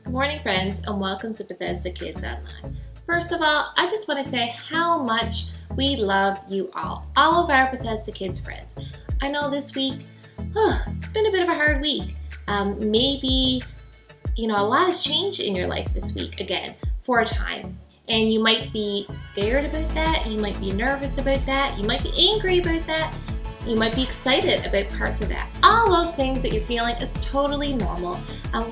Good morning, friends, and welcome to Bethesda Kids Online. First of all, I just want to say how much we love you all of our Bethesda Kids friends. I know this week, it's been a bit of a hard week. Maybe, a lot has changed in your life this week again for a time. And you might be scared about that, you might be nervous about that, you might be angry about that, you might be excited about parts of that. All those things that you're feeling is totally normal.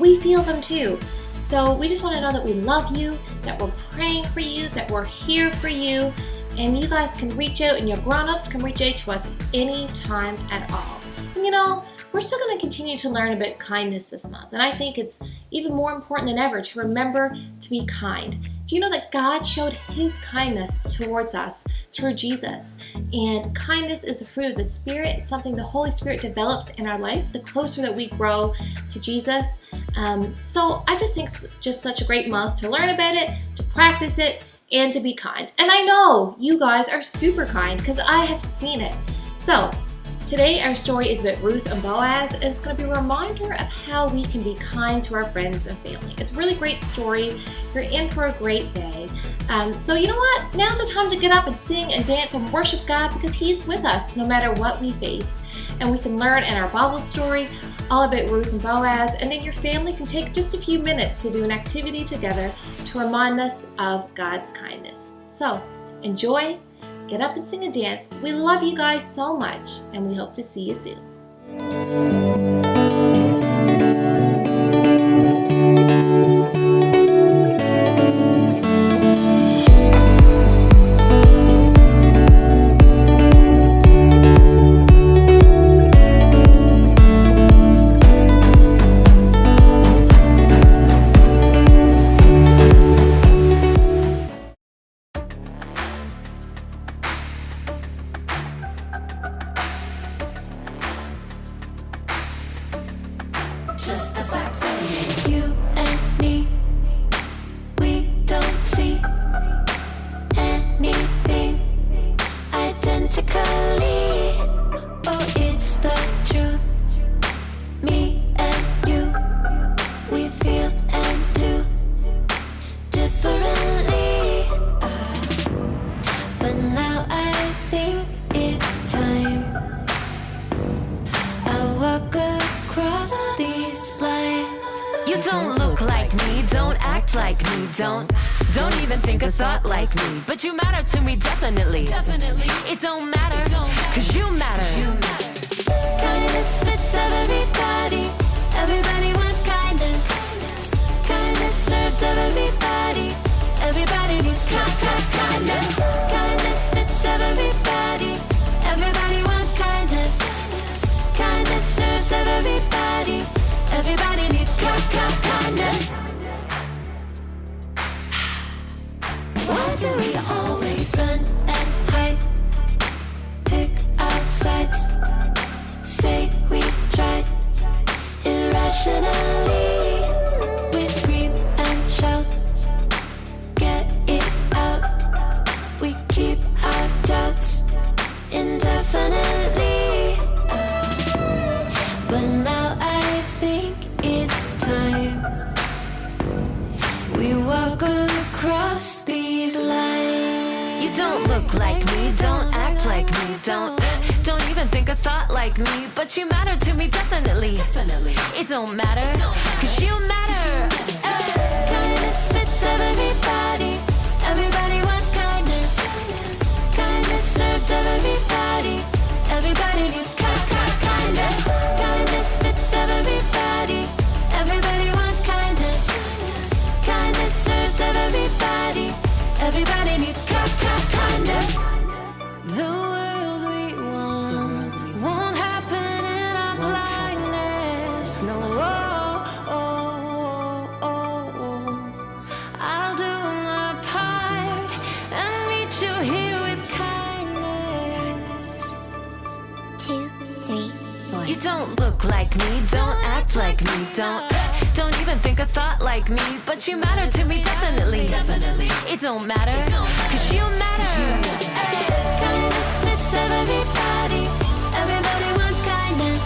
We feel them too. So we just want to know that we love you, that we're praying for you, that we're here for you, and you guys can reach out, and your grown-ups can reach out to us anytime at all. And we're still going to continue to learn about kindness this month, and I think it's even more important than ever to remember to be kind. Do you know that God showed His kindness towards us through Jesus? And kindness is a fruit of the Spirit. It's something the Holy Spirit develops in our life the closer that we grow to Jesus. So I just think it's just such a great month to learn about it, to practice it, and to be kind. And I know you guys are super kind because I have seen it. So today our story is about Ruth and Boaz. It's going to be a reminder of how we can be kind to our friends and family. It's a really great story. You're in for a great day. So you know what? Now's the time to get up and sing and dance and worship God because He's with us no matter what we face. And we can learn in our Bible story all about Ruth and Boaz, and then your family can take just a few minutes to do an activity together to remind us of God's kindness. So enjoy, get up and sing and dance. We love you guys so much, and we hope to see you soon. Just the facts of you and me. We don't see anything identically. Oh, it's the truth. Me and you, we feel and do differently. But now I think it's time I walk across these lines. You don't look like me, don't act like me, don't even think a thought like me. But you matter to me, definitely. It don't matter, cause you matter. Kindness fits everybody. Everybody wants kindness. Kindness serves everybody. Everybody needs kindness. Kindness fits everybody. Everybody wants kindness. Kindness serves everybody. Everybody needs kindness. Why do we always run and hide? Pick our sides. Say we tried irrationally. We scream and shout. Get it out. We keep our doubts indefinitely. But now I think it's time we walk across these lines. You don't look like me, don't act like me, don't even think a thought like me. But you matter to me, definitely. It don't matter, cause you matter. Kindness fits everybody. Everybody wants kindness. Kindness serves everybody. Everybody needs kindness. Kindness fits everybody. Everybody wants kindness. Kindness serves everybody. Everybody needs kindness. The world we want won't happen in our blindness. No, I'll do my part and meet you here with kindness. 2, 3, 4. You don't look like me, don't act like me, don't even think a thought like me. But you matter to me, definitely. It don't matter, cause you matter. Kindness fits everybody. Everybody wants kindness.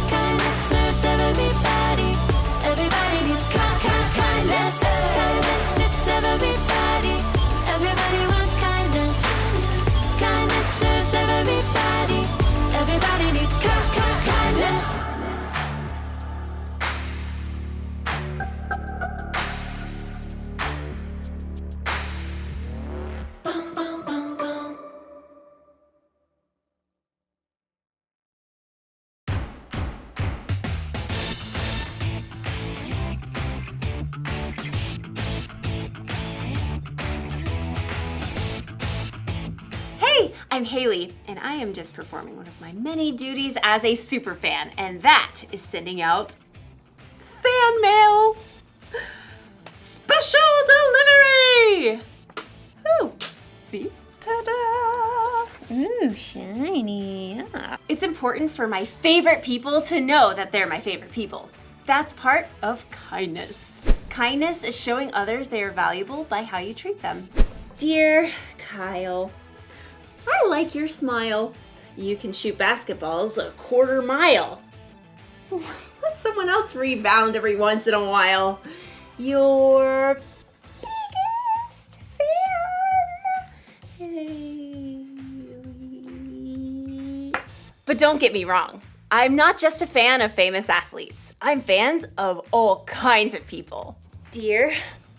Kindness serves everybody. Everybody needs kindness. I'm Haley, and I am just performing one of my many duties as a superfan, and that is sending out fan mail! Special delivery! Ooh, see? Ta-da! Ooh, shiny. Yeah. It's important for my favorite people to know that they're my favorite people. That's part of kindness. Kindness is showing others they are valuable by how you treat them. Dear Kyle, I like your smile. You can shoot basketballs a quarter mile. Let someone else rebound every once in a while. Your biggest fan. But don't get me wrong. I'm not just a fan of famous athletes. I'm fans of all kinds of people. Dear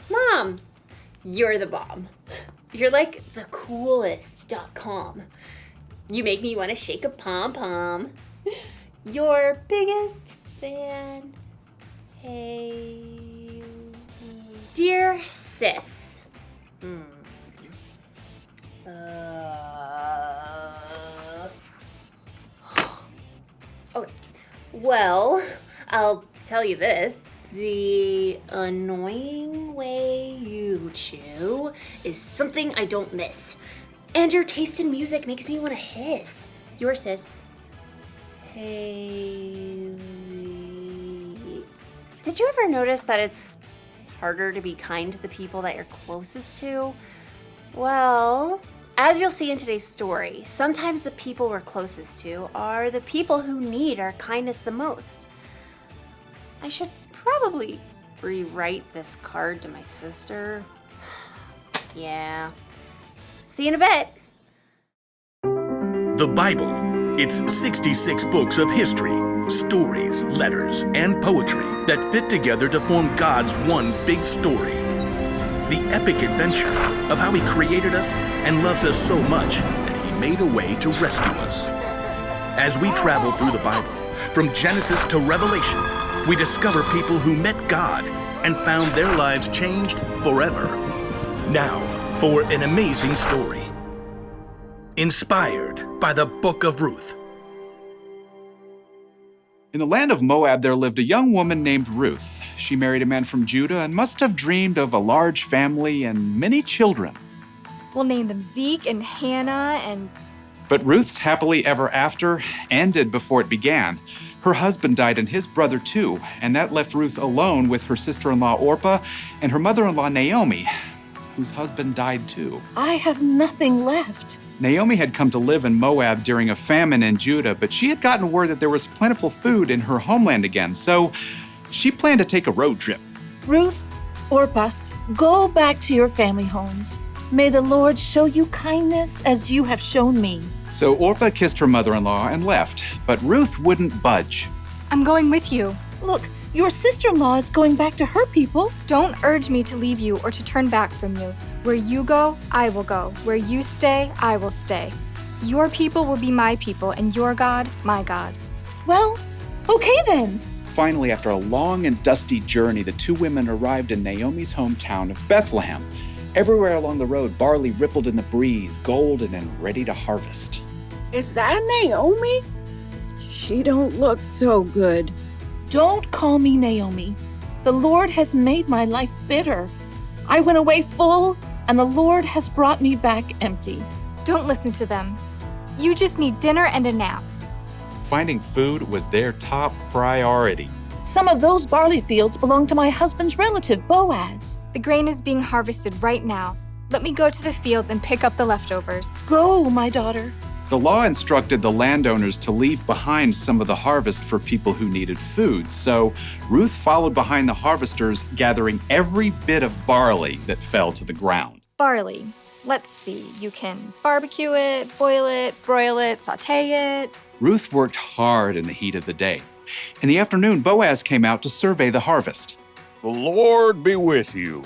Mom, you're the bomb. You're like the coolest.com. You make me want to shake a pom-pom. Your biggest fan. Hey. Dear sis. Okay. Well, I'll tell you this. The annoying way you chew is something I don't miss. And your taste in music makes me want to hiss. Your sis. Hey. Did you ever notice that it's harder to be kind to the people that you're closest to? Well, as you'll see in today's story, sometimes the people we're closest to are the people who need our kindness the most. I should probably rewrite this card to my sister. Yeah. See you in a bit. The Bible. It's 66 books of history, stories, letters, and poetry that fit together to form God's one big story. The epic adventure of how He created us and loves us so much that He made a way to rescue us. As we travel through the Bible, from Genesis to Revelation, we discover people who met God and found their lives changed forever. Now, for an amazing story. Inspired by the Book of Ruth. In the land of Moab, there lived a young woman named Ruth. She married a man from Judah and must have dreamed of a large family and many children. We'll name them Zeke and Hannah and... But Ruth's happily ever after ended before it began. Her husband died and his brother too, and that left Ruth alone with her sister-in-law Orpah and her mother-in-law Naomi, whose husband died too. I have nothing left. Naomi had come to live in Moab during a famine in Judah, but she had gotten word that there was plentiful food in her homeland again, so she planned to take a road trip. Ruth, Orpah, go back to your family homes. May the Lord show you kindness as you have shown me. So Orpah kissed her mother-in-law and left, but Ruth wouldn't budge. I'm going with you. Look, your sister-in-law is going back to her people. Don't urge me to leave you or to turn back from you. Where you go, I will go. Where you stay, I will stay. Your people will be my people, and your God, my God. Well, okay then. Finally, after a long and dusty journey, the two women arrived in Naomi's hometown of Bethlehem. Everywhere along the road, barley rippled in the breeze, golden and ready to harvest. Is that Naomi? She don't look so good. Don't call me Naomi. The Lord has made my life bitter. I went away full, and the Lord has brought me back empty. Don't listen to them. You just need dinner and a nap. Finding food was their top priority. Some of those barley fields belong to my husband's relative, Boaz. The grain is being harvested right now. Let me go to the fields and pick up the leftovers. Go, my daughter. The law instructed the landowners to leave behind some of the harvest for people who needed food, so Ruth followed behind the harvesters, gathering every bit of barley that fell to the ground. Barley. Let's see. You can barbecue it, boil it, broil it, sauté it. Ruth worked hard in the heat of the day. In the afternoon, Boaz came out to survey the harvest. The Lord be with you.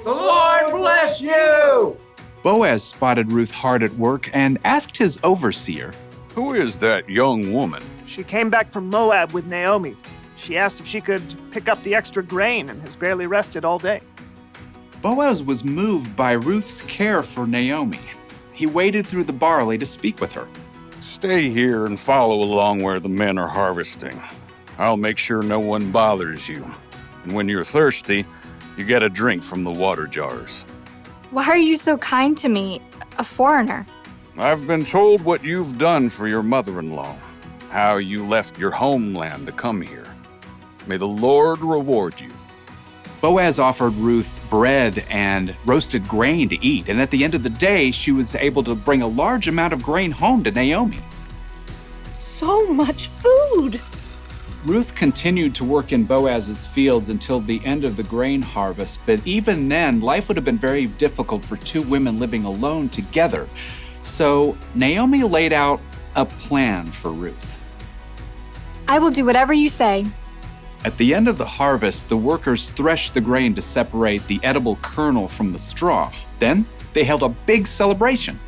The Lord bless you! Boaz spotted Ruth hard at work and asked his overseer, Who is that young woman? She came back from Moab with Naomi. She asked if she could pick up the extra grain and has barely rested all day. Boaz was moved by Ruth's care for Naomi. he waded through the barley to speak with her. Stay here and follow along where the men are harvesting. I'll make sure no one bothers you. And when you're thirsty, you get a drink from the water jars. Why are you so kind to me, a foreigner? I've been told what you've done for your mother-in-law, how you left your homeland to come here. May the Lord reward you. Boaz offered Ruth bread and roasted grain to eat, and at the end of the day, she was able to bring a large amount of grain home to Naomi. So much food! Ruth continued to work in Boaz's fields until the end of the grain harvest, but even then, life would have been very difficult for two women living alone together. So Naomi laid out a plan for Ruth. I will do whatever you say. At the end of the harvest, the workers threshed the grain to separate the edible kernel from the straw. Then they held a big celebration.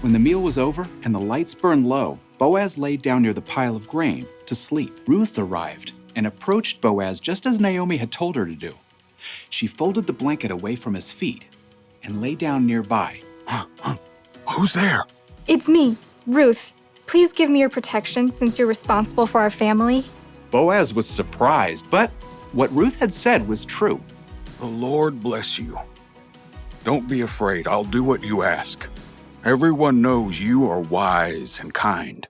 When the meal was over and the lights burned low, Boaz laid down near the pile of grain to sleep. Ruth arrived and approached Boaz just as Naomi had told her to do. She folded the blanket away from his feet and lay down nearby. Who's there? It's me, Ruth. Please give me your protection since you're responsible for our family. Boaz was surprised, but what Ruth had said was true. The Lord bless you. Don't be afraid. I'll do what you ask. Everyone knows you are wise and kind.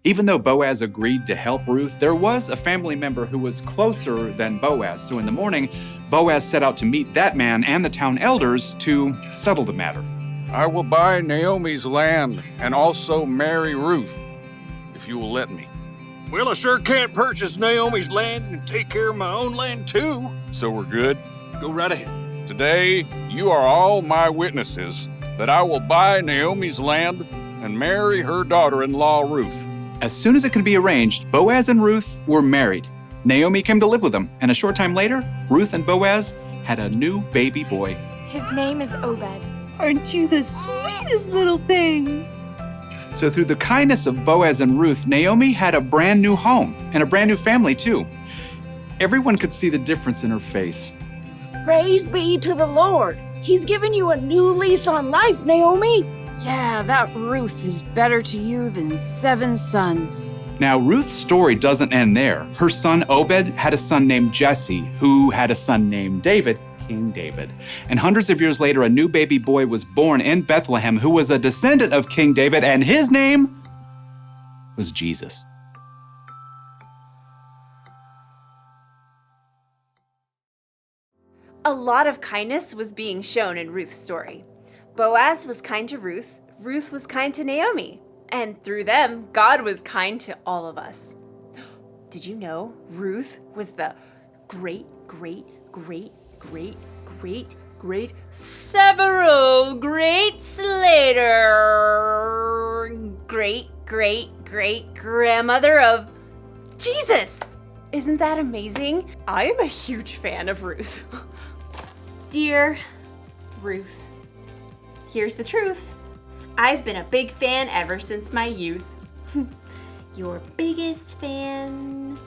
Even though Boaz agreed to help Ruth, there was a family member who was closer than Boaz. So in the morning, Boaz set out to meet that man and the town elders to settle the matter. I will buy Naomi's land and also marry Ruth, if you will let me. Well, I sure can't purchase Naomi's land and take care of my own land too. So we're good? Go right ahead. Today, you are all my witnesses that I will buy Naomi's land and marry her daughter-in-law, Ruth. As soon as it could be arranged, Boaz and Ruth were married. Naomi came to live with them, and a short time later, Ruth and Boaz had a new baby boy. His name is Obed. Aren't you the sweetest little thing? So through the kindness of Boaz and Ruth, Naomi had a brand new home and a brand new family too. Everyone could see the difference in her face. Praise be to the Lord. He's given you a new lease on life, Naomi. Yeah, that Ruth is better to you than 7 sons. Now, Ruth's story doesn't end there. Her son Obed had a son named Jesse, who had a son named David, King David. And hundreds of years later, a new baby boy was born in Bethlehem who was a descendant of King David, and his name was Jesus. A lot of kindness was being shown in Ruth's story. Boaz was kind to Ruth, Ruth was kind to Naomi, and through them, God was kind to all of us. Did you know Ruth was the several greats later great grandmother of Jesus? Isn't that amazing? I am a huge fan of Ruth. Dear Ruth, here's the truth. I've been a big fan ever since my youth. Your biggest fan,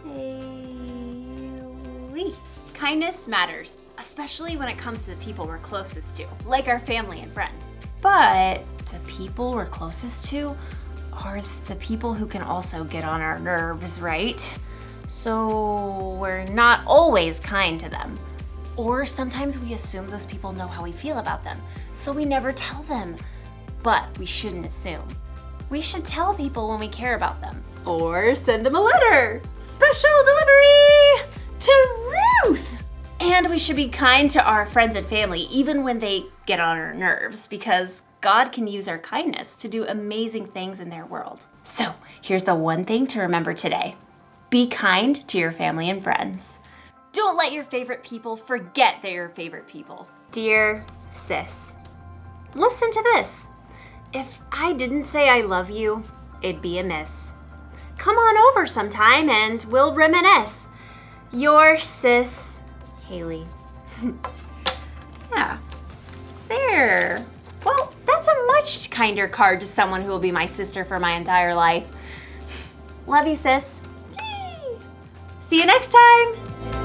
Haley. Kindness matters, especially when it comes to the people we're closest to, like our family and friends. But the people we're closest to are the people who can also get on our nerves, right? So we're not always kind to them. Or sometimes we assume those people know how we feel about them, so we never tell them. But we shouldn't assume. We should tell people when we care about them. Or send them a letter. Special delivery to Ruth! And we should be kind to our friends and family, even when they get on our nerves, because God can use our kindness to do amazing things in their world. So here's the one thing to remember today. Be kind to your family and friends. Don't let your favorite people forget they're your favorite people. Dear sis, listen to this. If I didn't say I love you, it'd be amiss. Come on over sometime and we'll reminisce. Your sis, Haley. Yeah, there. Well, that's a much kinder card to someone who will be my sister for my entire life. Love you, sis. Yay. See you next time.